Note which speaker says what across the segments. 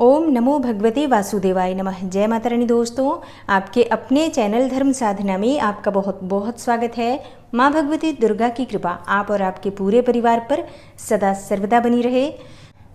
Speaker 1: ओम नमो भगवते वासुदेवाय नमः। जय माता रानी। दोस्तों, आपके अपने चैनल धर्म साधना में आपका बहुत बहुत स्वागत है। माँ भगवती दुर्गा की कृपा आप और आपके पूरे परिवार पर सदा सर्वदा बनी रहे।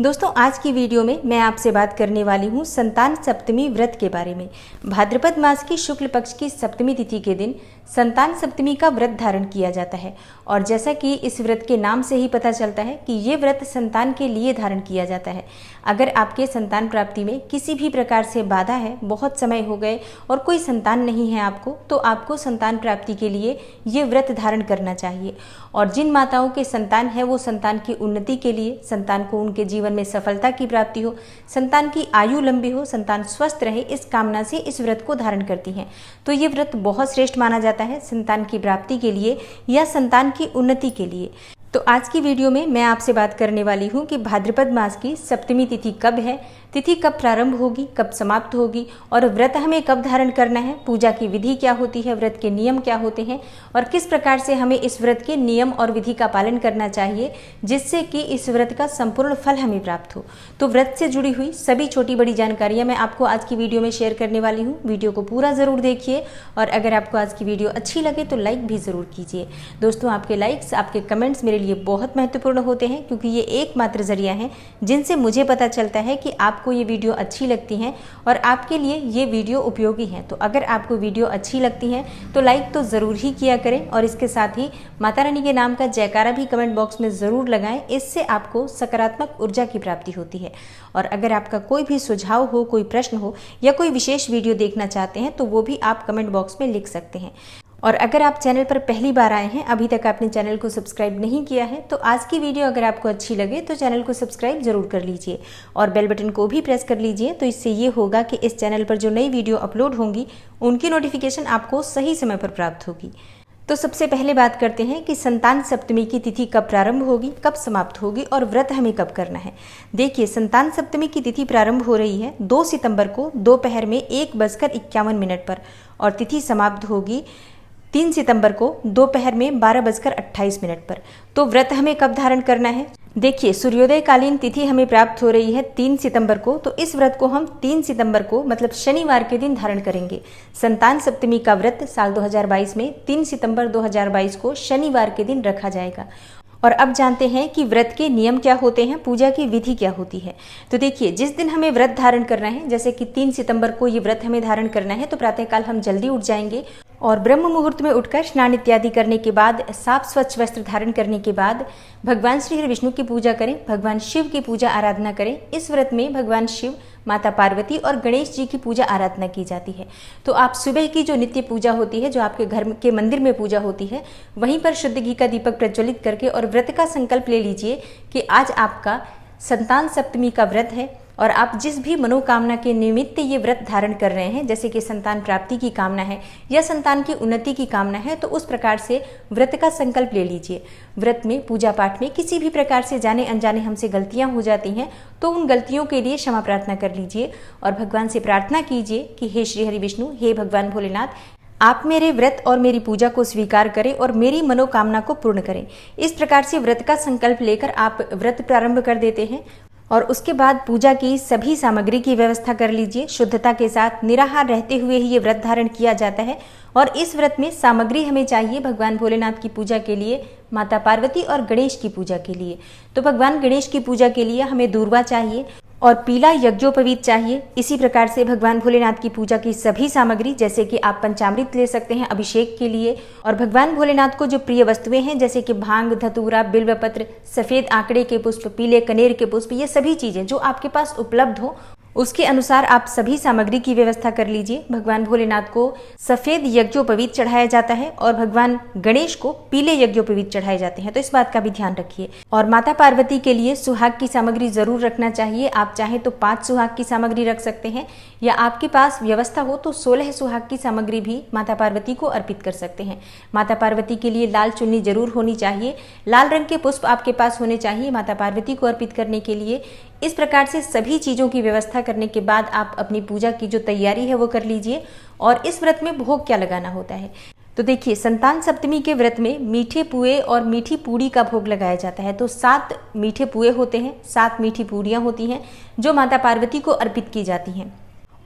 Speaker 1: दोस्तों, आज की वीडियो में मैं आपसे बात करने वाली हूँ संतान सप्तमी व्रत के बारे में। भाद्रपद मास की शुक्ल पक्ष की सप्तमी तिथि के दिन संतान सप्तमी का व्रत धारण किया जाता है और जैसा कि इस व्रत के नाम से ही पता चलता है कि ये व्रत संतान के लिए धारण किया जाता है। अगर आपके संतान प्राप्ति में किसी भी प्रकार से बाधा है, बहुत समय हो गए और कोई संतान नहीं है आपको, तो आपको संतान प्राप्ति के लिए ये व्रत धारण करना चाहिए। और जिन माताओं के संतान है वो संतान की उन्नति के लिए, संतान को उनके जीवन में सफलता की प्राप्ति हो, संतान की आयु लंबी हो, संतान स्वस्थ रहे, इस कामना से इस व्रत को धारण करती हैं। तो ये व्रत बहुत श्रेष्ठ माना जाता है संतान की प्राप्ति के लिए या संतान की उन्नति के लिए। तो आज की वीडियो में मैं आपसे बात करने वाली हूँ कि भाद्रपद मास की सप्तमी तिथि कब है, तिथि कब प्रारंभ होगी, कब समाप्त होगी और व्रत हमें कब धारण करना है, पूजा की विधि क्या होती है, व्रत के नियम क्या होते हैं और किस प्रकार से हमें इस व्रत के नियम और विधि का पालन करना चाहिए जिससे कि इस व्रत का संपूर्ण फल हमें प्राप्त हो। तो व्रत से जुड़ी हुई सभी छोटी बड़ी जानकारियाँ मैं आपको आज की वीडियो में शेयर करने वाली हूँ। वीडियो को पूरा ज़रूर देखिए और अगर आपको आज की वीडियो अच्छी लगे तो लाइक भी ज़रूर कीजिए। दोस्तों, आपके लाइक्स, आपके कमेंट्स मेरे लिए बहुत महत्वपूर्ण होते हैं क्योंकि ये एकमात्र जरिया है जिनसे मुझे पता चलता है कि आपको ये वीडियो अच्छी लगती हैं और आपके लिए ये वीडियो उपयोगी है। तो अगर आपको वीडियो अच्छी लगती है तो लाइक तो ज़रूर ही किया करें और इसके साथ ही माता रानी के नाम का जयकारा भी कमेंट बॉक्स में ज़रूर लगाएं। इससे आपको सकारात्मक ऊर्जा की प्राप्ति होती है। और अगर आपका कोई भी सुझाव हो, कोई प्रश्न हो या कोई विशेष वीडियो देखना चाहते हैं तो वो भी आप कमेंट बॉक्स में लिख सकते हैं। और अगर आप चैनल पर पहली बार आए हैं, अभी तक आपने चैनल को सब्सक्राइब नहीं किया है, तो आज की वीडियो अगर आपको अच्छी लगे तो चैनल को सब्सक्राइब जरूर कर लीजिए और बेल बटन को भी प्रेस कर लीजिए। तो इससे ये होगा कि इस चैनल पर जो नई वीडियो अपलोड होंगी उनकी नोटिफिकेशन आपको सही समय पर प्राप्त होगी। तो सबसे पहले बात करते हैं कि संतान सप्तमी की तिथि कब प्रारंभ होगी, कब समाप्त होगी और व्रत हमें कब करना है। देखिए, संतान सप्तमी की तिथि प्रारंभ हो रही है 2 सितंबर को दोपहर में 1:51 पर और तिथि समाप्त होगी 3 सितंबर को दोपहर में 12:28 पर। तो व्रत हमें कब धारण करना है? देखिए, सूर्योदय कालीन तिथि हमें प्राप्त हो रही है 3 सितंबर को, तो इस व्रत को हम 3 सितंबर को मतलब शनिवार के दिन धारण करेंगे। संतान सप्तमी का व्रत साल 2022 में 3 सितंबर 2022 को शनिवार के दिन रखा जाएगा। और अब जानते हैं कि व्रत के नियम क्या होते हैं, पूजा की विधि क्या होती है। तो देखिए, जिस दिन हमें व्रत धारण करना है, जैसे कि 3 सितंबर को ये व्रत हमें धारण करना है, तो प्रातःकाल हम जल्दी उठ जाएंगे और ब्रह्म मुहूर्त में उठकर स्नान इत्यादि करने के बाद, साफ स्वच्छ वस्त्र धारण करने के बाद भगवान श्री हरि विष्णु की पूजा करें, भगवान शिव की पूजा आराधना करें। इस व्रत में भगवान शिव, माता पार्वती और गणेश जी की पूजा आराधना की जाती है। तो आप सुबह की जो नित्य पूजा होती है, जो आपके घर के मंदिर में पूजा होती है, वहीं पर शुद्ध घी का दीपक प्रज्वलित करके और व्रत का संकल्प ले लीजिए कि आज आपका संतान सप्तमी का व्रत है और आप जिस भी मनोकामना के निमित्त ये व्रत धारण कर रहे हैं, जैसे कि संतान प्राप्ति की कामना है या संतान की उन्नति की कामना है, तो उस प्रकार से व्रत का संकल्प ले लीजिए। व्रत में, पूजा पाठ में किसी भी प्रकार से जाने अनजाने हमसे गलतियां हो जाती हैं तो उन गलतियों के लिए क्षमा प्रार्थना कर लीजिए और भगवान से प्रार्थना कीजिए कि हे श्री हरि विष्णु, हे भगवान भोलेनाथ, आप मेरे व्रत और मेरी पूजा को स्वीकार करें और मेरी मनोकामना को पूर्ण करें। इस प्रकार से व्रत का संकल्प लेकर आप व्रत प्रारंभ कर देते हैं और उसके बाद पूजा की सभी सामग्री की व्यवस्था कर लीजिए। शुद्धता के साथ निराहार रहते हुए ही ये व्रत धारण किया जाता है और इस व्रत में सामग्री हमें चाहिए भगवान भोलेनाथ की पूजा के लिए, माता पार्वती और गणेश की पूजा के लिए। तो भगवान गणेश की पूजा के लिए हमें दूर्वा चाहिए और पीला यज्ञोपवीत चाहिए। इसी प्रकार से भगवान भोलेनाथ की पूजा की सभी सामग्री, जैसे कि आप पंचामृत ले सकते हैं अभिषेक के लिए, और भगवान भोलेनाथ को जो प्रिय वस्तुएं हैं जैसे कि भांग, धतूरा, बिल्वपत्र, सफेद आंकड़े के पुष्प, पीले कनेर के पुष्प, ये सभी चीजें जो आपके पास उपलब्ध हो उसके अनुसार आप सभी सामग्री की व्यवस्था कर लीजिए। भगवान भोलेनाथ को सफेद यज्ञोपवीत चढ़ाया जाता है और भगवान गणेश को पीले यज्ञोपवीत चढ़ाए जाते हैं, तो इस बात का भी ध्यान रखिए। और माता पार्वती के लिए सुहाग की सामग्री जरूर रखना चाहिए। आप चाहे तो 5 सुहाग की सामग्री रख सकते हैं या आपके पास व्यवस्था हो तो 16 सुहाग की सामग्री भी माता पार्वती को अर्पित कर सकते हैं। माता पार्वती के लिए लाल चुन्नी जरूर होनी चाहिए, लाल रंग के पुष्प आपके पास होने चाहिए माता पार्वती को अर्पित करने के लिए। इस प्रकार से सभी चीज़ों की व्यवस्था करने के बाद आप अपनी पूजा की जो तैयारी है वो कर लीजिए। और इस व्रत में भोग क्या लगाना होता है, तो देखिए, संतान सप्तमी के व्रत में मीठे पुए और मीठी पूड़ी का भोग लगाया जाता है। तो 7 मीठे पुए होते हैं, 7 मीठी पूड़ियाँ होती हैं जो माता पार्वती को अर्पित की जाती हैं।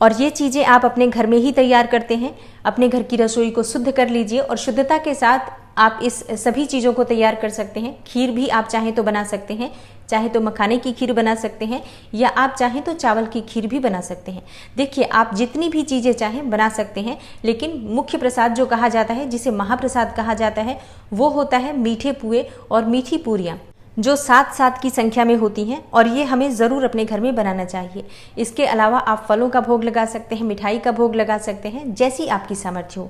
Speaker 1: और ये चीज़ें आप अपने घर में ही तैयार करते हैं। अपने घर की रसोई को शुद्ध कर लीजिए और शुद्धता के साथ आप इस सभी चीज़ों को तैयार कर सकते हैं। खीर भी आप चाहें तो बना सकते हैं, चाहे तो मखाने की खीर बना सकते हैं या आप चाहें तो चावल की खीर भी बना सकते हैं। देखिए, आप जितनी भी चीज़ें चाहें बना सकते हैं, लेकिन मुख्य प्रसाद जो कहा जाता है, जिसे महाप्रसाद कहा जाता है, वो होता है मीठे पुए और मीठी पूरियाँ, जो 7-7 की संख्या में होती हैं और ये हमें ज़रूर अपने घर में बनाना चाहिए। इसके अलावा आप फलों का भोग लगा सकते हैं, मिठाई का भोग लगा सकते हैं, जैसी आपकी सामर्थ्य हो।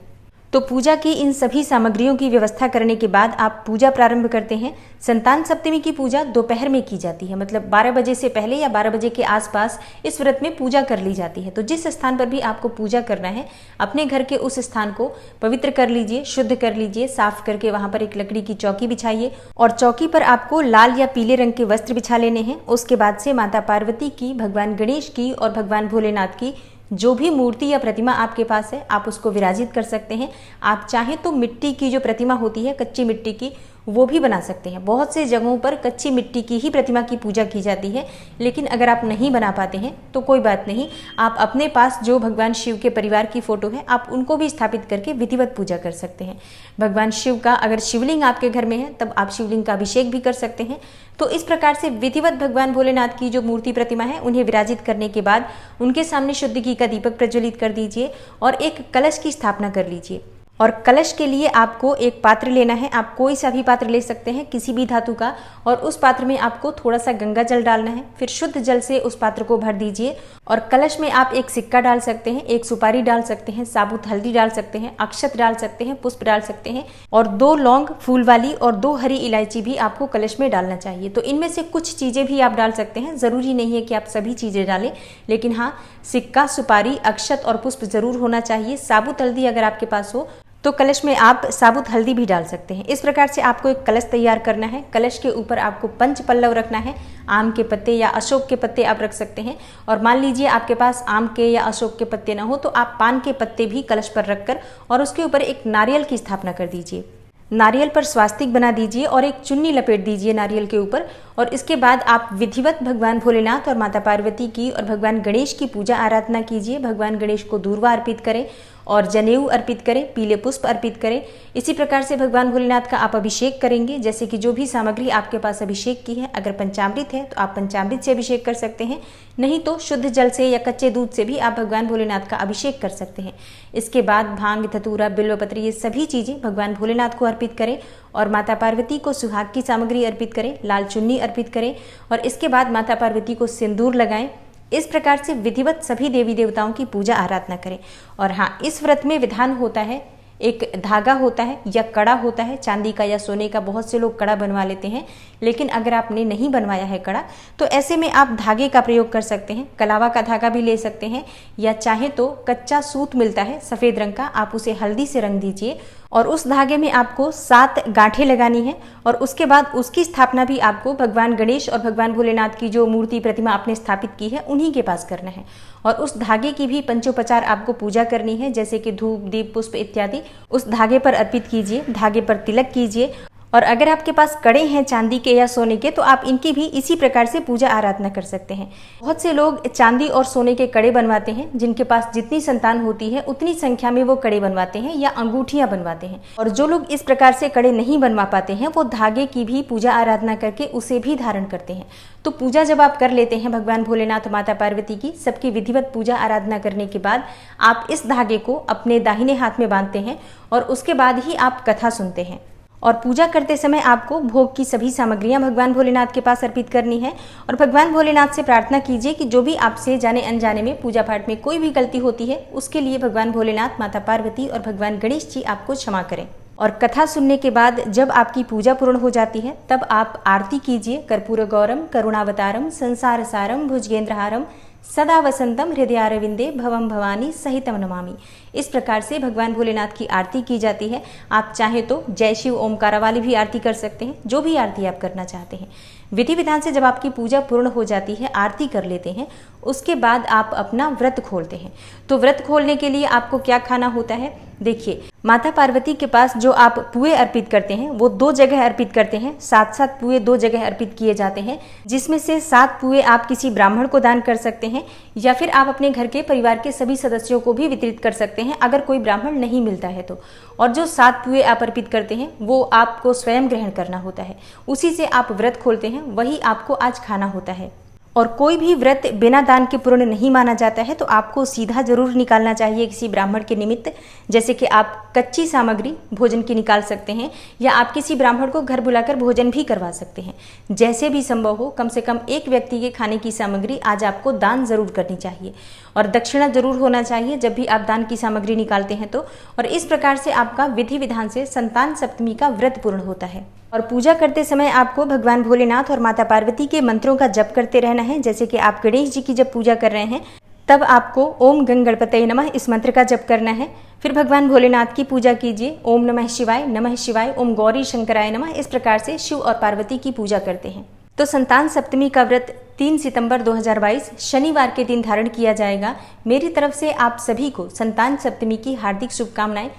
Speaker 1: तो पूजा की इन सभी सामग्रियों की व्यवस्था करने के बाद आप पूजा प्रारंभ करते हैं। संतान सप्तमी की पूजा दोपहर में की जाती है, मतलब 12 बजे से पहले या 12 बजे के आसपास इस व्रत में पूजा कर ली जाती है। तो जिस स्थान पर भी आपको पूजा करना है, अपने घर के उस स्थान को पवित्र कर लीजिए, शुद्ध कर लीजिए, साफ करके वहाँ पर एक लकड़ी की चौकी बिछाइए और चौकी पर आपको लाल या पीले रंग के वस्त्र बिछा लेने हैं। उसके बाद से माता पार्वती की, भगवान गणेश की और भगवान भोलेनाथ की जो भी मूर्ति या प्रतिमा आपके पास है, आप उसको विराजित कर सकते हैं। आप चाहें तो मिट्टी की जो प्रतिमा होती है, कच्ची मिट्टी की, वो भी बना सकते हैं। बहुत से जगहों पर कच्ची मिट्टी की ही प्रतिमा की पूजा की जाती है, लेकिन अगर आप नहीं बना पाते हैं तो कोई बात नहीं, आप अपने पास जो भगवान शिव के परिवार की फोटो है, आप उनको भी स्थापित करके विधिवत पूजा कर सकते हैं। भगवान शिव का अगर शिवलिंग आपके घर में है, तब आप शिवलिंग का अभिषेक भी कर सकते हैं। तो इस प्रकार से विधिवत भगवान भोलेनाथ की जो मूर्ति प्रतिमा है, उन्हें विराजित करने के बाद उनके सामने शुद्ध घी का दीपक प्रज्वलित कर दीजिए और एक कलश की स्थापना कर लीजिए। और कलश के लिए आपको एक पात्र लेना है। आप कोई सा भी पात्र ले सकते हैं, किसी भी धातु का, और उस पात्र में आपको थोड़ा सा गंगा जल डालना है। फिर शुद्ध जल से उस पात्र को भर दीजिए और कलश में आप एक सिक्का डाल सकते हैं, एक सुपारी डाल सकते हैं, साबुत हल्दी डाल सकते हैं, अक्षत डाल सकते हैं, पुष्प डाल सकते हैं और 2 लौंग फूल वाली और 2 हरी इलायची भी आपको कलश में डालना चाहिए। तो इनमें से कुछ चीज़ें भी आप डाल सकते हैं, ज़रूरी नहीं है कि आप सभी चीज़ें डालें, लेकिन हाँ, सिक्का, सुपारी, अक्षत और पुष्प जरूर होना चाहिए। साबुत हल्दी अगर आपके पास हो तो कलश में आप साबुत हल्दी भी डाल सकते हैं। इस प्रकार से आपको एक कलश तैयार करना है। कलश के ऊपर आपको पंच पल्लव रखना है। आम के पत्ते या अशोक के पत्ते आप रख सकते हैं, और मान लीजिए आपके पास आम के या अशोक के पत्ते ना हो तो आप पान के पत्ते भी कलश पर रखकर और उसके ऊपर एक नारियल की स्थापना कर दीजिए। नारियल पर स्वास्तिक बना दीजिए और एक चुन्नी लपेट दीजिए नारियल के ऊपर। और इसके बाद आप विधिवत भगवान भोलेनाथ और माता पार्वती की और भगवान गणेश की पूजा आराधना कीजिए। भगवान गणेश को दूर्वा अर्पित करें और जनेऊ अर्पित करें, पीले पुष्प अर्पित करें। इसी प्रकार से भगवान भोलेनाथ का आप अभिषेक करेंगे, जैसे कि जो भी सामग्री आपके पास अभिषेक की है, अगर पंचामृत है तो आप पंचामृत से अभिषेक कर सकते हैं, नहीं तो शुद्ध जल से या कच्चे दूध से भी आप भगवान भोलेनाथ का अभिषेक कर सकते हैं। इसके बाद भांग, धतूरा, बिल्वपत्र, ये सभी चीज़ें भगवान भोलेनाथ को अर्पित करें और माता पार्वती को सुहाग की सामग्री अर्पित करें, लाल चुन्नी अर्पित करें और इसके बाद माता पार्वती को सिंदूर लगाएं। इस प्रकार से विधिवत सभी देवी देवताओं की पूजा आराधना करें। और हाँ, इस व्रत में विधान होता है, एक धागा होता है या कड़ा होता है, चांदी का या सोने का। बहुत से लोग कड़ा बनवा लेते हैं, लेकिन अगर आपने नहीं बनवाया है कड़ा, तो ऐसे में आप धागे का प्रयोग कर सकते हैं। कलावा का धागा भी ले सकते हैं या चाहे तो कच्चा सूत मिलता है सफ़ेद रंग का, आप उसे हल्दी से रंग दीजिए और उस धागे में आपको 7 गांठें लगानी है और उसके बाद उसकी स्थापना भी आपको भगवान गणेश और भगवान भोलेनाथ की जो मूर्ति प्रतिमा आपने स्थापित की है उन्हीं के पास करना है। और उस धागे की भी पंचोपचार आपको पूजा करनी है, जैसे कि धूप, दीप, पुष्प इत्यादि उस धागे पर अर्पित कीजिए, धागे पर तिलक कीजिए। और अगर आपके पास कड़े हैं चांदी के या सोने के, तो आप इनकी भी इसी प्रकार से पूजा आराधना कर सकते हैं। बहुत से लोग चांदी और सोने के कड़े बनवाते हैं, जिनके पास जितनी संतान होती है उतनी संख्या में वो कड़े बनवाते हैं या अंगूठियां बनवाते हैं। और जो लोग इस प्रकार से कड़े नहीं बनवा पाते हैं, वो धागे की भी पूजा आराधना करके उसे भी धारण करते हैं। तो पूजा जब आप कर लेते हैं भगवान भोलेनाथ माता पार्वती की, सबकी विधिवत पूजा आराधना करने के बाद आप इस धागे को अपने दाहिने हाथ में बांधते हैं और उसके बाद ही आप कथा सुनते हैं। और पूजा करते समय आपको भोग की सभी सामग्रियां भगवान भोलेनाथ के पास अर्पित करनी है और भगवान भोलेनाथ से प्रार्थना कीजिए कि जो भी आपसे जाने अनजाने में पूजा पाठ में कोई भी गलती होती है, उसके लिए भगवान भोलेनाथ, माता पार्वती और भगवान गणेश जी आपको क्षमा करें। और कथा सुनने के बाद जब आपकी पूजा पूर्ण हो जाती है, तब आप आरती कीजिए। कर्पूर गौरम करुणावतारम संसार सारम भुजगेंद्रहारम सदा वसंतम हृदयारविंदे भवम भवानी सहितम नमामि। इस प्रकार से भगवान भोलेनाथ की आरती की जाती है। आप चाहे तो जय शिव ओमकारा वाली भी आरती कर सकते हैं, जो भी आरती आप करना चाहते हैं। विधि विधान से जब आपकी पूजा पूर्ण हो जाती है, आरती कर लेते हैं, उसके बाद आप अपना व्रत खोलते हैं। तो व्रत खोलने के लिए आपको क्या खाना होता है, देखिए माता पार्वती के पास जो आप पुए अर्पित करते हैं वो 2 जगह अर्पित करते हैं। 7-7 पुए 2 जगह अर्पित किए जाते हैं, जिसमें से 7 पुए आप किसी ब्राह्मण को दान कर सकते हैं या फिर आप अपने घर के परिवार के सभी सदस्यों को भी वितरित कर सकते हैं अगर कोई ब्राह्मण नहीं मिलता है तो। और जो 7 पुए आप अर्पित करते हैं वो आपको स्वयं ग्रहण करना होता है, उसी से आप व्रत खोलते हैं, वही आपको आज खाना होता है। और कोई भी व्रत बिना दान के पूर्ण नहीं माना जाता है, तो आपको सीधा जरूर निकालना चाहिए किसी ब्राह्मण के निमित्त। जैसे कि आप कच्ची सामग्री भोजन की निकाल सकते हैं या आप किसी ब्राह्मण को घर बुलाकर भोजन भी करवा सकते हैं। जैसे भी संभव हो कम से कम एक व्यक्ति के खाने की सामग्री आज आपको दान जरूर करनी चाहिए और दक्षिणा जरूर होना चाहिए जब भी आप दान की सामग्री निकालते हैं तो। और इस प्रकार से आपका विधि विधान से संतान सप्तमी का व्रत पूर्ण होता है। और पूजा करते समय आपको भगवान भोलेनाथ और माता पार्वती के मंत्रों का जप करते रहना है। जैसे कि आप गणेश जी की जब पूजा कर रहे हैं तब आपको ओम गंग गणपतये नमः इस मंत्र का जप करना है। फिर भगवान भोलेनाथ की पूजा कीजिए, ओम नमः शिवाय, ओम गौरी शंकराय नमः। इस प्रकार से शिव और पार्वती की पूजा करते हैं। तो संतान सप्तमी का व्रत 3 सितंबर 2022 शनिवार के दिन धारण किया जाएगा। मेरी तरफ से आप सभी को संतान सप्तमी की हार्दिक शुभकामनाएं।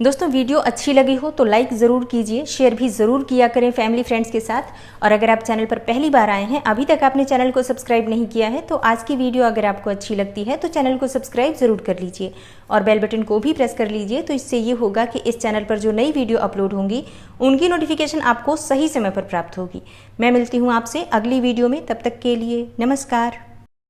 Speaker 1: दोस्तों वीडियो अच्छी लगी हो तो लाइक ज़रूर कीजिए, शेयर भी ज़रूर किया करें फैमिली फ्रेंड्स के साथ। और अगर आप चैनल पर पहली बार आए हैं, अभी तक आपने चैनल को सब्सक्राइब नहीं किया है, तो आज की वीडियो अगर आपको अच्छी लगती है तो चैनल को सब्सक्राइब ज़रूर कर लीजिए और बेल बटन को भी प्रेस कर लीजिए। तो इससे ये होगा कि इस चैनल पर जो नई वीडियो अपलोड होंगी उनकी नोटिफिकेशन आपको सही समय पर प्राप्त होगी। मैं मिलती हूँ आपसे अगली वीडियो में, तब तक के लिए नमस्कार।